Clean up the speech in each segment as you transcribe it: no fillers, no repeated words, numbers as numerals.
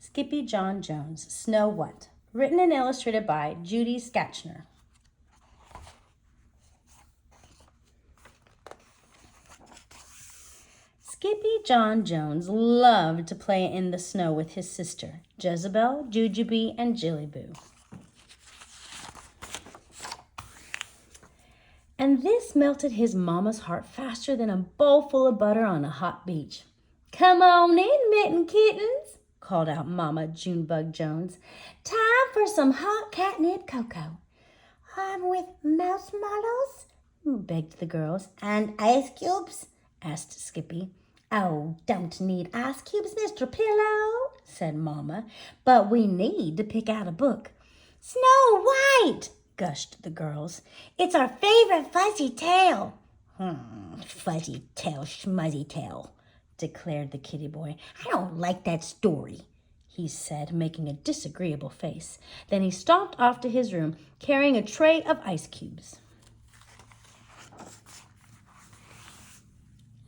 Skippyjon Jones Snow What? Written and illustrated by Judy Schachner. Skippyjon Jones loved to play in the snow with his sister, Jezebel, Jujubee, and Jillyboo. And this melted his mama's heart faster than a bowl full of butter on a hot beach. "Come on in, mitten kittens," called out Mama Junebug Jones. "Time for some hot catnip cocoa." "With marshmallows?" begged the girls. "And ice cubes?" asked Skippy. "Oh, don't need ice cubes, Mr. Pillow," said Mama, "but we need to pick out a book." "Snow White!" gushed the girls. "It's our favorite fuzzy tale." "Fuzzy tale, schmuzzy tale," declared the kitty boy. "I don't like that story," he said, making a disagreeable face. Then he stomped off to his room, carrying a tray of ice cubes.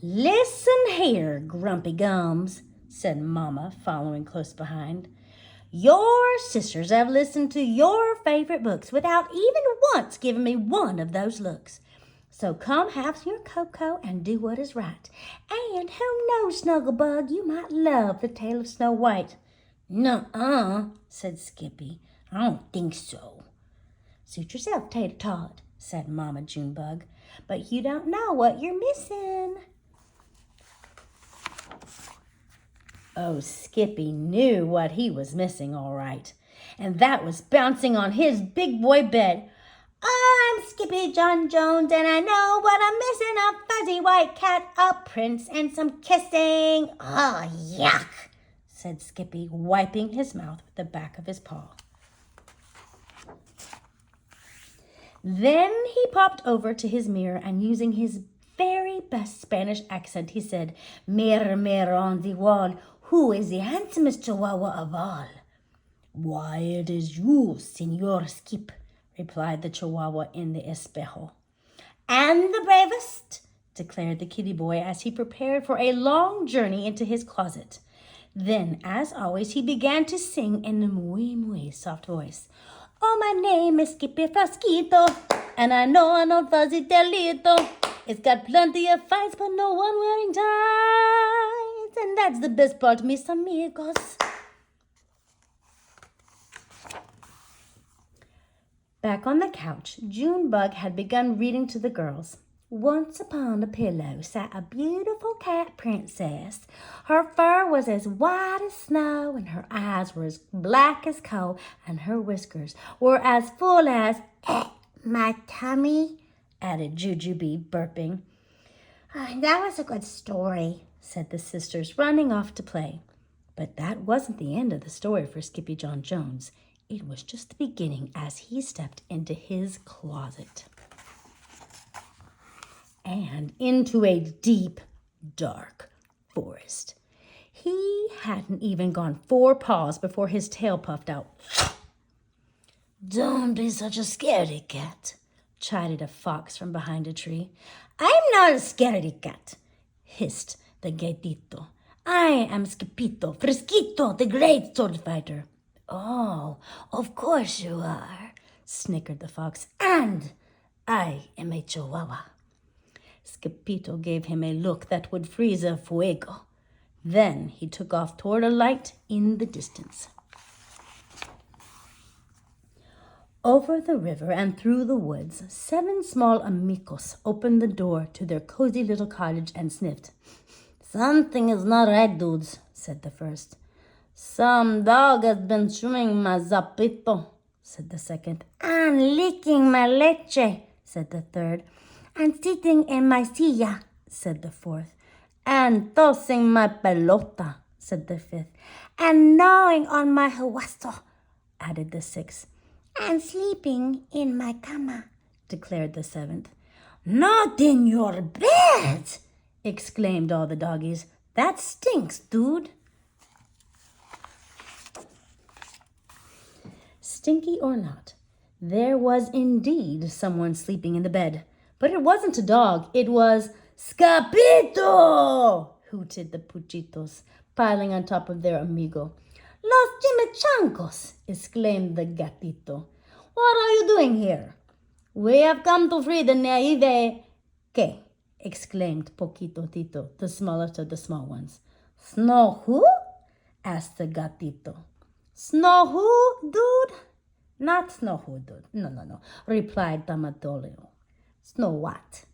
"Listen here, Grumpy Gums," said Mama, following close behind. "Your sisters have listened to your favorite books without even once giving me one of those looks. So come have your cocoa and do what is right. And who knows, Snugglebug, you might love the tale of Snow White." "Nuh-uh," said Skippy. "I don't think so." "Suit yourself, Tater Tot," said Mama Junebug. "But you don't know what you're missing." Oh, Skippy knew what he was missing, all right, and that was bouncing on his big boy bed. "I'm Skippyjon Jones, and I know what I'm missing: a fuzzy white cat, a prince, and some kissing." "Oh, yuck," said Skippy, wiping his mouth with the back of his paw. Then he popped over to his mirror and, using his very best Spanish accent, he said, "Mirror, mirror on the wall, who is the handsomest chihuahua of all?" "Why, it is you, Señor Skip," replied the chihuahua in the espejo. "And the bravest," declared the kitty boy as he prepared for a long journey into his closet. Then, as always, he began to sing in a muy soft voice. "Oh, my name is Skippy Frosquito, and I know an old fuzzy tailito. It's got plenty of fights, but no one wearing tights, and that's the best part, mis amigos." Back on the couch, Junebug had begun reading to the girls. "Once upon a pillow sat a beautiful cat princess. Her fur was as white as snow, and her eyes were as black as coal, and her whiskers were as full as my tummy," added Jujubee, burping. "That was a good story," said the sisters, running off to play. But that wasn't the end of the story for Skippyjon Jones. It was just the beginning as he stepped into his closet and into a deep, dark forest. He hadn't even gone 4 paws before his tail puffed out. "Don't be such a scaredy cat," chided a fox from behind a tree. "I'm not a scaredy cat," hissed the gatito. "I am Skippito Frisquito, the great sword fighter." "Oh, of course you are," snickered the fox. "And I am a chihuahua." Skippito gave him a look that would freeze a fuego. Then he took off toward a light in the distance. Over the river and through the woods, 7 small amigos opened the door to their cozy little cottage and sniffed. "Something is not right, dudes," said the first. "Some dog has been chewing my zapito," said the second. "And licking my leche," said the third. "And sitting in my silla," said the fourth. "And tossing my pelota," said the fifth. "And gnawing on my hueso," added the sixth. "And sleeping in my cama," declared the seventh. "Not in your bed!" exclaimed all the doggies. "That stinks, dude." Stinky or not, there was indeed someone sleeping in the bed. But it wasn't a dog, it was Scapito, hooted the puchitos, piling on top of their amigo. Los chimichangos, exclaimed the gatito. What are you doing here? We have come to free the naive. ¿Qué? Exclaimed Poquito Tito, the smallest of the small ones. Snow who? Asked the gatito. Snow who, dude? Not Snow who, dude. No, replied Tamatolio. Snow what?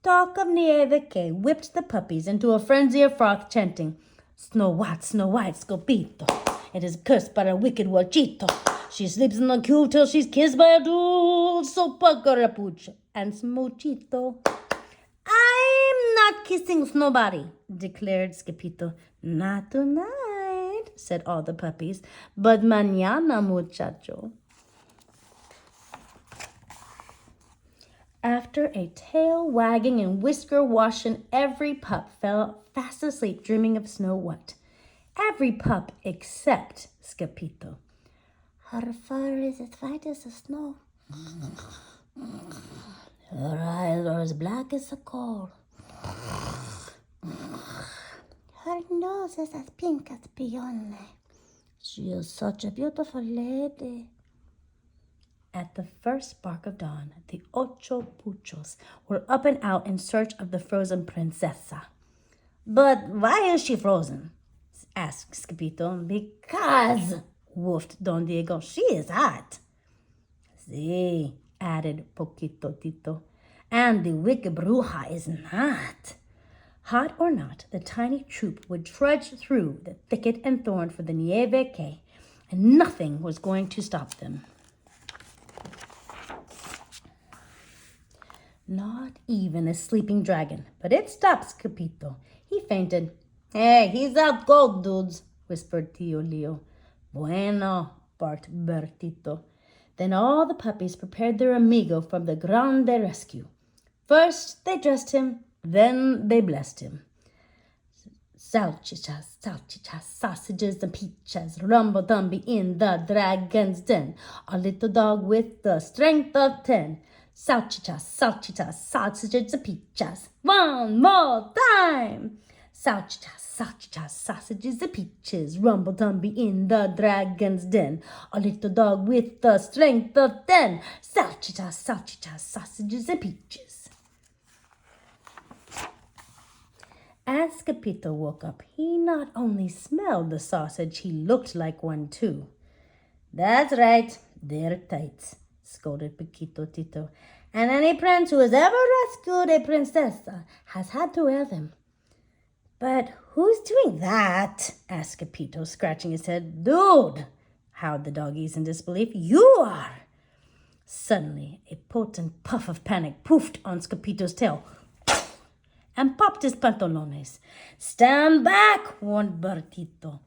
Talk of Nieve que whipped the puppies into a frenzy of froth, chanting, Snow White, Scopito. It is cursed by a wicked Wachito. She sleeps in the queue till she's kissed by a dude, so Pacarapuch and Smoochito. I'm not kissing nobody, declared Skippyjo. Not tonight, said all the puppies, but mañana, muchacho. After a tail wagging and whisker washing, every pup fell fast asleep dreaming of Snow White. Every pup except Skippyjo. Her fur is as white as the snow. Her eyes are as black as the coal. Her nose is as pink as peony. She is such a beautiful lady. At the first bark of dawn, the ocho puchos were up and out in search of the frozen princesa. But why is she frozen? Asked Skippyjo. Because, woofed Don Diego, she is hot. See, added Poquito Tito, and the wicked bruja is not. Hot or not, the tiny troop would trudge through the thicket and thorn for the Nieve que, and nothing was going to stop them. Not even a sleeping dragon, but it stopped Skippyjo. He fainted. Hey, he's out cold, dudes, whispered Tio Leo. Bueno, barked Bertito. Then all the puppies prepared their amigo for the grande rescue. First they dressed him, then they blessed him. Salchichas, sausages and peaches, rumble-dumby in the dragon's den. A little dog with the strength of 10. Salchichas, sausages and peaches. One more time. Salchichas, sausages and peaches. Rumble-tumby in the dragon's den. A little dog with the strength of 10. Salchichas, sausages and peaches. As Skippyjo woke up, he not only smelled the sausage, he looked like one too. That's right, they're tights, scolded Poquito Tito. And any prince who has ever rescued a princesa has had to wear them. But who's doing that? Asked Skippyjo, scratching his head. Dude, howled the doggies in disbelief. You are! Suddenly, a potent puff of panic poofed on Skippyjo's tail and popped his pantalones. Stand back, warned Bertito.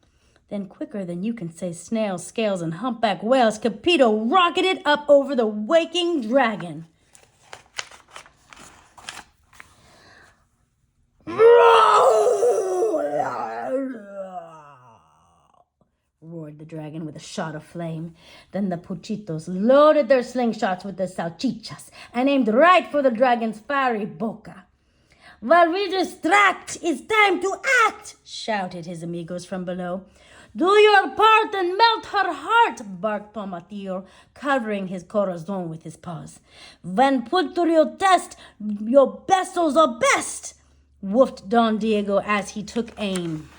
Then, quicker than you can say snails, scales, and humpback whales, Skippyjo rocketed up over the waking dragon. Roared the dragon with a shot of flame. Then the puchitos loaded their slingshots with the salchichas and aimed right for the dragon's fiery boca. While we distract, it's time to act, shouted his amigos from below. Do your part and melt her heart, barked Tomatillo, covering his corazon with his paws. When put to your test, your besos are best, woofed Don Diego as he took aim.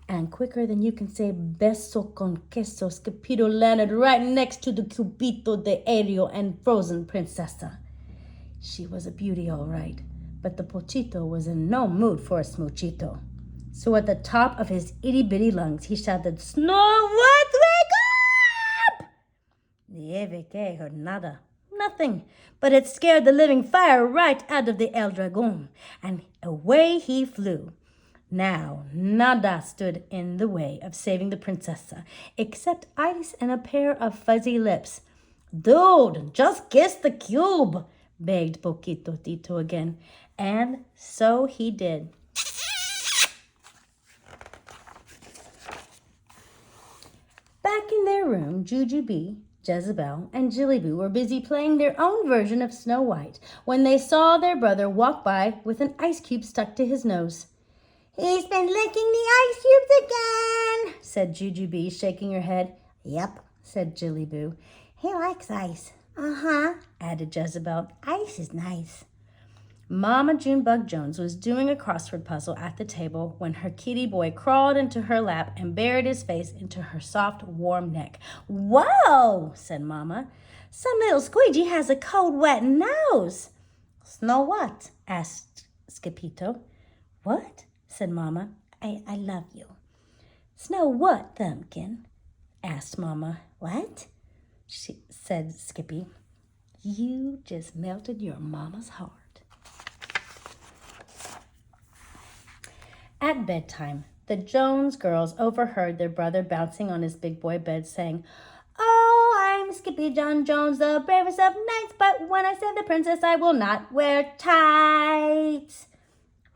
And quicker than you can say beso con queso, Skippyjo landed right next to the cubito de aéreo and frozen princesa. She was a beauty, all right, but the pochito was in no mood for a smoochito. So at the top of his itty-bitty lungs, he shouted, Snow White, wake up! Nieve que heard nada, nothing, but it scared the living fire right out of the El Dragon, and away he flew. Now, nada stood in the way of saving the princesa, except ice and a pair of fuzzy lips. Dude, just kiss the cube, begged Poquito Tito again, and so he did. Back in their room, Jujubee, Jezebel, and Jillyboo were busy playing their own version of Snow White when they saw their brother walk by with an ice cube stuck to his nose. He's been licking the ice cubes said Jujubee, shaking her head. Yep, said Jillyboo. He likes ice. Uh-huh, added Jezebel. Ice is nice. Mama Junebug Jones was doing a crossword puzzle at the table when her kitty boy crawled into her lap and buried his face into her soft, warm neck. Whoa, said Mama. Some little squeegee has a cold, wet nose. Snow what? Asked Skippyjo. What? Said Mama. I love you. Snow what, Thumbkin? Asked Mama. What? Said Skippy. You just melted your mama's heart. At bedtime, the Jones girls overheard their brother bouncing on his big boy bed saying, Oh, I'm Skippyjon Jones, the bravest of knights, but when I save the princess, I will not wear tights.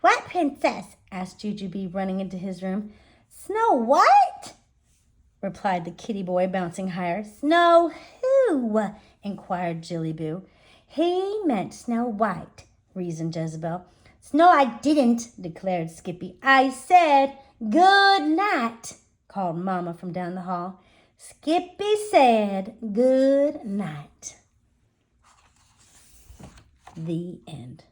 What princess? Asked Jujubee, running into his room. Snow what? Replied the kitty boy, bouncing higher. Snow who? Inquired Jillyboo. He meant Snow White, reasoned Jezebel. No, I didn't, declared Skippy. I said good night, called Mama from down the hall. Skippy said good night. The end.